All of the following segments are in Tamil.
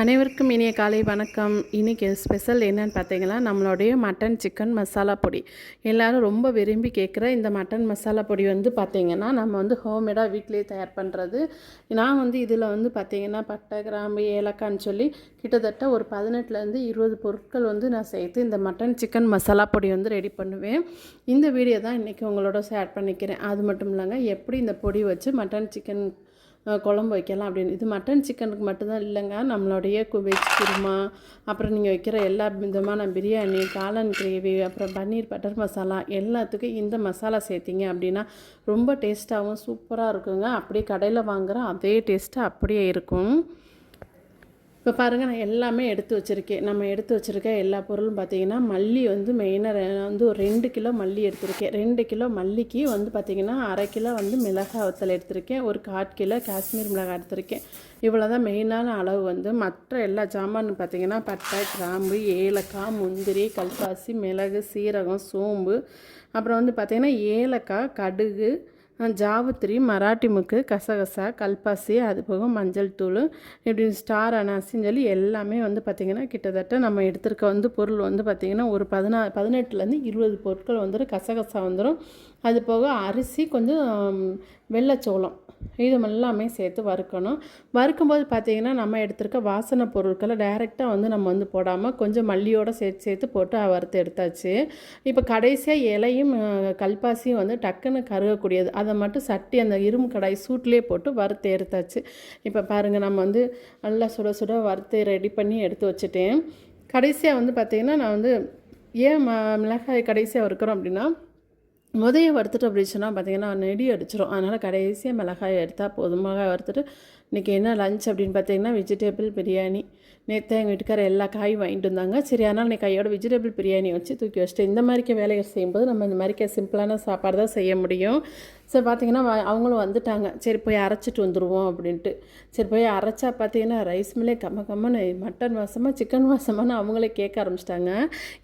அனைவருக்கும் இனிய காலை வணக்கம். இன்றைக்கி ஸ்பெஷல் என்னென்னு பார்த்தீங்கன்னா, நம்மளுடைய மட்டன் சிக்கன் மசாலா பொடி. எல்லோரும் ரொம்ப விரும்பி கேட்குற இந்த மட்டன் மசாலா பொடி வந்து பார்த்திங்கன்னா, நம்ம வந்து ஹோம்மேடாக வீட்டிலேயே தயார் பண்ணுறது. நான் வந்து இதில் வந்து பார்த்திங்கன்னா பட்டை, கிராம்பு, ஏலக்கான்னு சொல்லி கிட்டத்தட்ட ஒரு 18லேருந்து 20 பொருட்கள் வந்து நான் சேர்த்து இந்த மட்டன் சிக்கன் மசாலா பொடி வந்து ரெடி பண்ணுவேன். இந்த வீடியோ தான் இன்றைக்கி உங்களோட ஷேர் பண்ணிக்கிறேன். அது மட்டும் இல்லைங்க, எப்படி இந்த பொடி வச்சு மட்டன் சிக்கன் குழம்பு வைக்கலாம் அப்படின்னு. இது மட்டன் சிக்கனுக்கு மட்டும்தான் இல்லைங்க, நம்மளுடைய வெஜ் குருமா, அப்புறம் நீங்கள் வைக்கிற எல்லா விதமான பிரியாணி, காளான் கிரேவி, அப்புறம் பன்னீர் பட்டர் மசாலா எல்லாத்துக்கும் இந்த மசாலா சேர்த்திங்க அப்படின்னா ரொம்ப டேஸ்ட்டாகவும் சூப்பராக இருக்குங்க. அப்படியே கடையில் வாங்குகிற அதே டேஸ்ட்டு அப்படியே இருக்கும். இப்போ பாருங்கள், நான் எல்லாமே எடுத்து வச்சுருக்கேன். நம்ம எடுத்து வச்சுருக்க எல்லா பொருளும் பார்த்திங்கன்னா, மல்லி வந்து மெயினாக வந்து ஒரு 2 கிலோ மல்லி எடுத்திருக்கேன். 2 கிலோ மல்லிக்கு வந்து பார்த்திங்கன்னா 1/2 கிலோ வந்து மிளகாய் வத்தல் எடுத்திருக்கேன். ஒரு 1/4 கிலோ காஷ்மீர் மிளகாய் எடுத்திருக்கேன். இவ்வளோ தான் மெயினான அளவு. வந்து மற்ற எல்லா ஜாமான்னு பார்த்திங்கன்னா பட்டை, கிராம்பு, ஏலக்காய், முந்திரி, கல்பாசி, மிளகு, சீரகம், சோம்பு, அப்புறம் வந்து பார்த்திங்கன்னா ஏலக்காய், கடுகு, ஜாவுத்திரி, மராட்டி முக்கு, கசகசா, கல்பாசி, அது போக மஞ்சள் தூள், இப்படி ஸ்டார் அனாசின்னு சொல்லி எல்லாமே வந்து பார்த்திங்கன்னா கிட்டத்தட்ட நம்ம எடுத்துருக்க வந்து பொருள் வந்து பார்த்திங்கன்னா ஒரு 18லேருந்து 20 பொருட்கள் வந்துடும். கசகசா வந்துடும். அது போக அரிசி, கொஞ்சம் வெள்ளைச்சோளம், இது எல்லாமே சேர்த்து வறுக்கணும். வறுக்கும்போது பார்த்திங்கன்னா நம்ம எடுத்துருக்க வாசனை பொருட்களை டைரெக்டாக வந்து நம்ம வந்து போடாமல் கொஞ்சம் மல்லியோடு சேர்த்து போட்டு வறுத்து எடுத்தாச்சு. இப்போ கடைசியாக இலையும் கல்பாசியும் வந்து டக்குன்னு கருகக்கூடியது, அதை மட்டும் சட்டி அந்த இரும்பு கடாய் சூட்லேயே போட்டு வறுத்து எடுத்தாச்சு. இப்போ பாருங்கள், நம்ம வந்து நல்லா சுட சுட வறுத்து ரெடி பண்ணி எடுத்து வச்சுட்டேன். கடைசியாக வந்து பார்த்திங்கன்னா நான் வந்து ஏன் மிளகாய் கடைசியாக வறுக்கிறோம் அப்படின்னா, முதைய வறுத்துட்டு அப்படி சொன்னால் பார்த்திங்கன்னா நெடி அடிச்சிடும். அதனால் கடைசியாக மிளகாய் எடுத்தால் போதும். மிளகாய் வறுத்துட்டு இன்றைக்கி என்ன லஞ்ச் அப்படின்னு பார்த்திங்கன்னா வெஜிடபிள் பிரியாணி. நேற்று எங்கள் வீட்டுக்கார எல்லா காயும் வாங்கிட்டு வந்தாங்க. சரி, அதனால் நீ கையோட வெஜிடபிள் பிரியாணி வச்சு தூக்கி வச்சுட்டு இந்த மாதிரிக்க வேலைகள் செய்யும்போது நம்ம இந்த மாதிரிக்க சிம்பிளான சாப்பாடு தான் செய்ய முடியும். சரி, பார்த்திங்கன்னா அவங்களும் வந்துட்டாங்க. சரி போய் அரைச்சிட்டு வந்துடுவோம் அப்படின்ட்டு. சரி போய் அரைச்சா பார்த்திங்கன்னா ரைஸ் மில்லே கம்மன்னு மட்டன் வாசமாக சிக்கன் வாசமானு அவங்களே கேட்க ஆரம்பிச்சிட்டாங்க.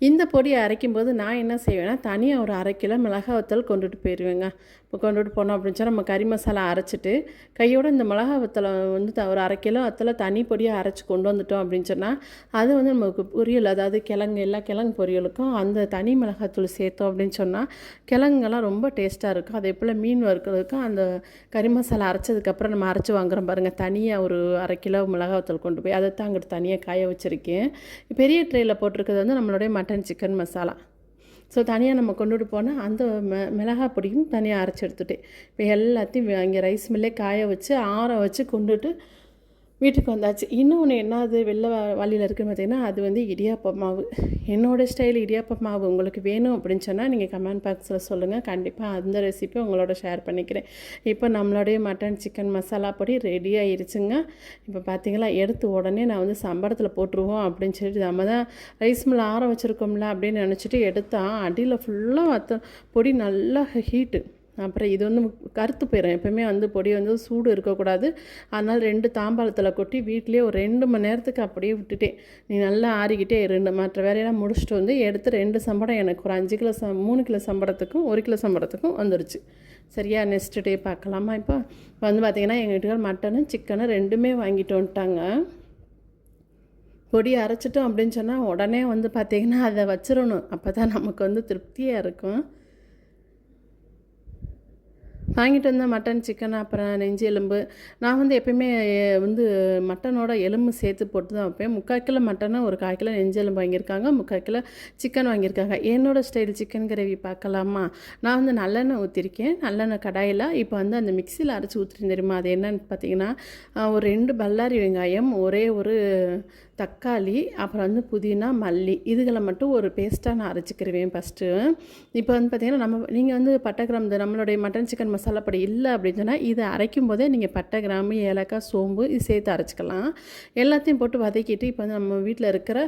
இந்த பொடியை அரைக்கும்போது நான் என்ன செய்வேன்னா, தனியாக ஒரு 1/2 கிலோ மிளகா வத்தல் கொண்டுட்டு போயிடுவேங்க. இப்போ கொண்டுட்டு போனோம் அப்படின்னு சொன்னால் நம்ம கறி மசாலா அரைச்சிட்டு கையோட இந்த மிளகா வத்தலை வந்து ஒரு 1/2 கிலோ வத்தலை தனி பொடியாக அரைச்சி கொண்டு வந்துட்டோம் அப்படின்னு சொன்னால் அது வந்து நமக்கு பொரியல், அதாவது கிழங்கு, எல்லா கிழங்கு பொரியலுக்கும் அந்த தனி மிளகாத்தூள் சேர்த்தோம் அப்படின்னு சொன்னால் கிழங்குங்கெல்லாம் ரொம்ப டேஸ்ட்டாக இருக்கும். அதே போல் மீன் வறுக்கிறதுக்கும் அந்த கறி மசாலா அரைச்சதுக்கப்புறம் நம்ம அரைச்சி வாங்குகிறோம் பாருங்கள், தனியாக ஒரு 1/2 கிலோ மிளகா வத்தல் கொண்டு போய் அதை தான் அங்கிட்டு தனியாக காய வச்சுருக்கேன். பெரிய ட்ரேயில் போட்டிருக்கிறது வந்து நம்மளுடைய மட்டன் சிக்கன் மசாலா. ஸோ தனியாக நம்ம கொண்டுட்டு போனால் அந்த மிளகாய் பொடியும் தனியாக அரைச்சி எடுத்துகிட்டேன். இப்போ எல்லாத்தையும் இங்கே ரைஸ் மில்லே காய வச்சு ஆற வச்சு கொண்டுட்டு வீட்டுக்கு வந்தாச்சு. இன்னொன்று என்னது வெள்ளை வழியில் இருக்குதுன்னு பார்த்திங்கன்னா, அது வந்து இடியாப்ப மாவு. என்னோடய ஸ்டைல் இடியாப்ப மாவு உங்களுக்கு வேணும் அப்படின்னு சொன்னால் நீங்கள் கமெண்ட் பாக்ஸில் சொல்லுங்கள். கண்டிப்பாக அந்த ரெசிபி உங்களோட ஷேர் பண்ணிக்கிறேன். இப்போ நம்மளுடைய மட்டன் சிக்கன் மசாலா பொடி ரெடி ஆகிருச்சுங்க. இப்போ பார்த்திங்களா, எடுத்து உடனே நான் வந்து சம்பளத்தில் போட்டுருவோம் அப்படின்னு சொல்லிட்டு நம்ம தான் ரைஸ் மில் ஆற வச்சுருக்கோம்ல அப்படின்னு நினச்சிட்டு எடுத்தால் அடியில் ஃபுல்லாக பொடி நல்லா ஹீட்டு. அப்புறம் இது வந்து கருத்து போயிடும். எப்போயுமே வந்து பொடி வந்து சூடு இருக்கக்கூடாது. அதனால் 2 தாம்பாளத்தில் கொட்டி வீட்லேயே ஒரு 2 மணி நேரத்துக்கு அப்படியே விட்டுட்டேன். நீ நல்லா ஆறிக்கிட்டே மற்ற வேலையெல்லாம் முடிச்சுட்டு வந்து எடுத்து 2 சம்படம் எனக்கு ஒரு 5 கிலோ 3 கிலோ சம்பளத்துக்கும் 1 கிலோ சம்பளத்துக்கும் வந்துருச்சு. சரியா, நெக்ஸ்ட் டே பார்க்கலாமா? இப்போ வந்து பார்த்திங்கன்னா எங்கள் வீட்டுக்கார் மட்டனும் சிக்கனும் 2மே வாங்கிட்டு வந்துட்டாங்க. பொடி அரைச்சிட்டோம் அப்படின்னு சொன்னால் உடனே வந்து பார்த்திங்கன்னா அதை வச்சிடணும். அப்போ தான் நமக்கு வந்து திருப்தியாக இருக்கும். வாங்கிட்டு வந்தால் மட்டன், சிக்கன், அப்புறம் நெஞ்சு எலும்பு. நான் வந்து எப்போயுமே வந்து மட்டனோட எலும்பு சேர்த்து போட்டு தான் வைப்பேன். 3/4 கிலோ மட்டனை ஒரு 1/4 கிலோ நெஞ்சு எலும்பு வாங்கியிருக்காங்க, 3/4 கிலோ சிக்கன் வாங்கியிருக்காங்க. என்னோடய ஸ்டைல் சிக்கன் கிரேவி பார்க்கலாமா? நான் வந்து நல்லெண்ணெய் ஊற்றிருக்கேன். நல்லெண்ணெய் கடாயில் இப்போ வந்து அந்த மிக்சியில் அரைச்சி ஊற்றிருந்தேன் தெரியுமா? அது என்னென்னு பார்த்தீங்கன்னா, ஒரு 2 பல்லாரி வெங்காயம், ஒரே ஒரு தக்காளி, அப்புறம் வந்து புதினா, மல்லி, இதுகளை மட்டும் ஒரு பேஸ்ட்டாக நான் அரைச்சிக்கிருவேன் ஃபஸ்ட்டு. இப்போ வந்து பார்த்திங்கன்னா நீங்கள் வந்து பட்டை, கிராம்பு, நம்மளுடைய மட்டன் சிக்கன் மசாலா பொடி இல்லை அப்படின்னு சொன்னால் இதை அரைக்கும் போதே நீங்கள் பட்டை, கிராம்பு, ஏலக்காய், சோம்பு இது சேர்த்து அரைச்சிக்கலாம். எல்லாத்தையும் போட்டு வதக்கிட்டு இப்போ வந்து நம்ம வீட்டில் இருக்கிற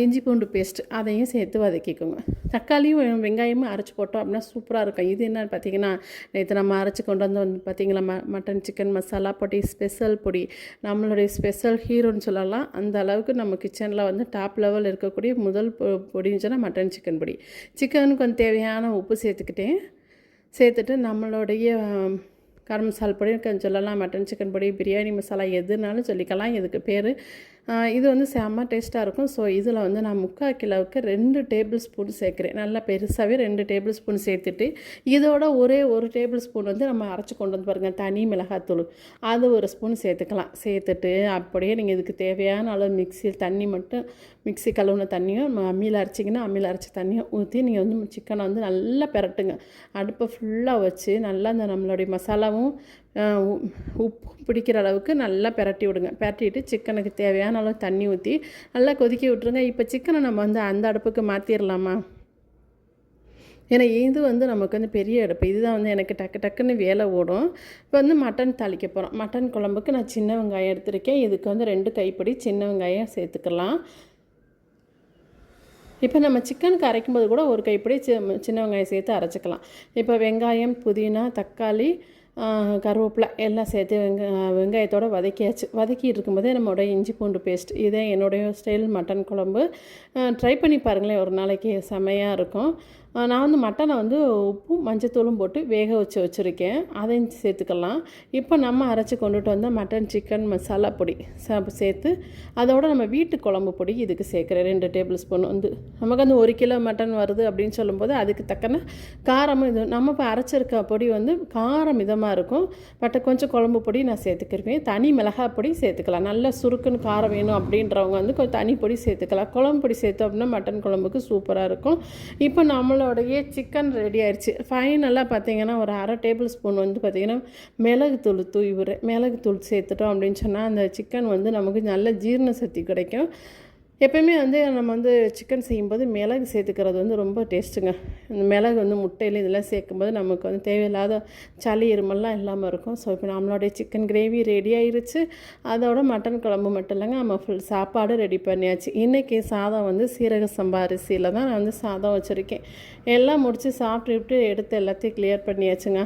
இஞ்சி பூண்டு பேஸ்ட் அதையும் சேர்த்து வதக்கிக்கோங்க. தக்காளியும் வெங்காயமும் அரைச்சி போட்டோம் அப்படின்னா சூப்பராக இருக்கும். இது என்னன்னு பார்த்தீங்கன்னா, நேற்று நம்ம அரைச்சி கொண்டு வந்து பார்த்திங்களா மட்டன் சிக்கன் மசாலா பொடி, ஸ்பெஷல் பொடி, நம்மளுடைய ஸ்பெஷல் ஹீரோன்னு சொல்லலாம். அந்த அளவுக்கு நம்ம கிச்சனில் வந்து டாப் லெவல் இருக்கக்கூடிய முதல் பொடின்னு சொன்னால் மட்டன் சிக்கன் பொடி. சிக்கனுக்கு வந்து தேவையான உப்பு சேர்த்துட்டு நம்மளுடைய கரம் மசாலா பொடி சொல்லலாம், மட்டன் சிக்கன் பொடி, பிரியாணி மசாலா எதுனாலும் சொல்லிக்கலாம். இதுக்கு பேர் இது வந்து செம்ம டேஸ்ட்டாக இருக்கும். ஸோ இதில் வந்து நான் 3/4 கிலோவுக்கு 2 டேபிள் ஸ்பூன் சேர்க்குறேன். நல்லா பெருசாகவே 2 டேபிள் ஸ்பூன் சேர்த்துட்டு இதோட ஒரே 1 டேபிள் ஸ்பூன் வந்து நம்ம அரைச்சி கொண்டு வந்து பாருங்கள் தனி மிளகாத்தூள், அது 1 ஸ்பூன் சேர்த்துக்கலாம். சேர்த்துட்டு அப்படியே நீங்கள் இதுக்கு தேவையான அளவு மிக்சியில் தண்ணி மட்டும் மிக்சி கழுவுன தண்ணியும் அம்மியில் அரைச்சிங்கன்னா அம்மியில் அரைச்ச தண்ணியும் ஊற்றி நீங்கள் வந்து சிக்கனை வந்து நல்லா பெரட்டுங்க. அடுப்பை ஃபுல்லாக வச்சு நல்லா அந்த நம்மளுடைய மசாலாவும் உப்பு பிடிக்கிற அளவுக்கு நல்லா பெரட்டி விடுங்க. பெரட்டிட்டு சிக்கனுக்கு தேவையான அளவு தண்ணி ஊற்றி நல்லா கொதிக்க விட்டுருங்க. இப்போ சிக்கனை நம்ம வந்து அந்த அடுப்புக்கு மாற்றிடலாமா? ஏன்னா இது வந்து நமக்கு வந்து பெரிய அடுப்பு, இதுதான் வந்து எனக்கு டக்குன்னு வேலை ஓடும். இப்போ வந்து மட்டன் தாளிக்க போகிறோம். மட்டன் குழம்புக்கு நான் சின்ன வெங்காயம் எடுத்திருக்கேன். இதுக்கு வந்து 2 கைப்பிடி சின்ன வெங்காயம் சேர்த்துக்கலாம். இப்போ நம்ம சிக்கனுக்கு அரைக்கும்போது கூட 1 கைப்பிடி சின்ன வெங்காயம் சேர்த்து அரைச்சிக்கலாம். இப்போ வெங்காயம், புதினா, தக்காளி, கருவேப்பிலை எல்லாம் சேர்த்து வெங்காயத்தோடு வதக்கியாச்சு. வதக்கிட்டு இருக்கும்போதே நம்மளோட இஞ்சி பூண்டு பேஸ்ட், இதே என்னுடைய ஸ்டைல் மட்டன் குழம்பு. ட்ரை பண்ணி பாருங்களேன், ஒரு நாளைக்கு செமையாக இருக்கும். நான் வந்து மட்டனை வந்து உப்பும் மஞ்சத்தூளும் போட்டு வேக வச்சுருக்கேன், அதையும் சேர்த்துக்கலாம். இப்போ நம்ம அரைச்சி கொண்டுட்டு வந்தால் மட்டன் சிக்கன் மசாலா பொடி சேர்த்து அதோட நம்ம வீட்டு குழம்பு பொடி இதுக்கு சேர்க்குறேன் 2 டேபிள் ஸ்பூன். வந்து நமக்கு வந்து 1 கிலோ மட்டன் வருது அப்படின்னு சொல்லும்போது அதுக்கு தக்கன காரமும் இது நம்ம இப்போ அரைச்சிருக்க பொடி வந்து காரம் இதமாக இருக்கும். பட் கொஞ்சம் குழம்பு பொடி நான் சேர்த்துக்கிருவேன். தனி மிளகாய் பொடி சேர்த்துக்கலாம். நல்லா சுருக்குன்னு காரம் வேணும் அப்படின்றவங்க வந்து கொஞ்சம் தனி பொடி சேர்த்துக்கலாம். குழம்பு பொடி சேர்த்தோம் அப்படின்னா மட்டன் குழம்புக்கு சூப்பராக இருக்கும். இப்போ நம்மளோடைய சிக்கன் ரெடி ஆயிடுச்சு. ஃபைனலாக பார்த்தீங்கன்னா ஒரு 1/2 டேபிள் ஸ்பூன் வந்து பார்த்திங்கன்னா மிளகுத்தூள் மிளகுத்தூள் சேர்த்துட்டோம் அப்படின்னு சொன்னால் அந்த சிக்கன் வந்து நமக்கு நல்ல ஜீரண சக்தி கிடைக்கும். எப்போயுமே வந்து நம்ம வந்து சிக்கன் செய்யும்போது மிளகு சேர்த்துக்கிறது வந்து ரொம்ப டேஸ்ட்டுங்க. இந்த மிளகு வந்து முட்டையில் இதெல்லாம் சேர்க்கும்போது நமக்கு வந்து தேவையில்லாத சளி இருமல்லாம் இல்லாமல் இருக்கும். ஸோ இப்போ நம்மளுடைய சிக்கன் கிரேவி ரெடி ஆயிடுச்சு. அதோட மட்டன் குழம்பு மட்டும் இல்லைங்க, நம்ம ஃபுல் சாப்பாடு ரெடி பண்ணியாச்சு. இன்றைக்கி சாதம் வந்து சீரக சம்பா அரிசியில் தான் நான் வந்து சாதம் வச்சுருக்கேன். எல்லாம் முடித்து சாப்பிட்டுட்டு எடுத்து எல்லாத்தையும் கிளியர் பண்ணியாச்சுங்க.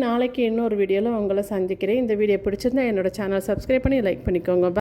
நாளைக்கு இன்னொரு வீடியோவில் உங்களை சந்திக்கிறேன். இந்த வீடியோ பிடிச்சிருந்தா என்னோடய சேனல் சப்ஸ்கிரைப் பண்ணி லைக் பண்ணிக்கோங்க.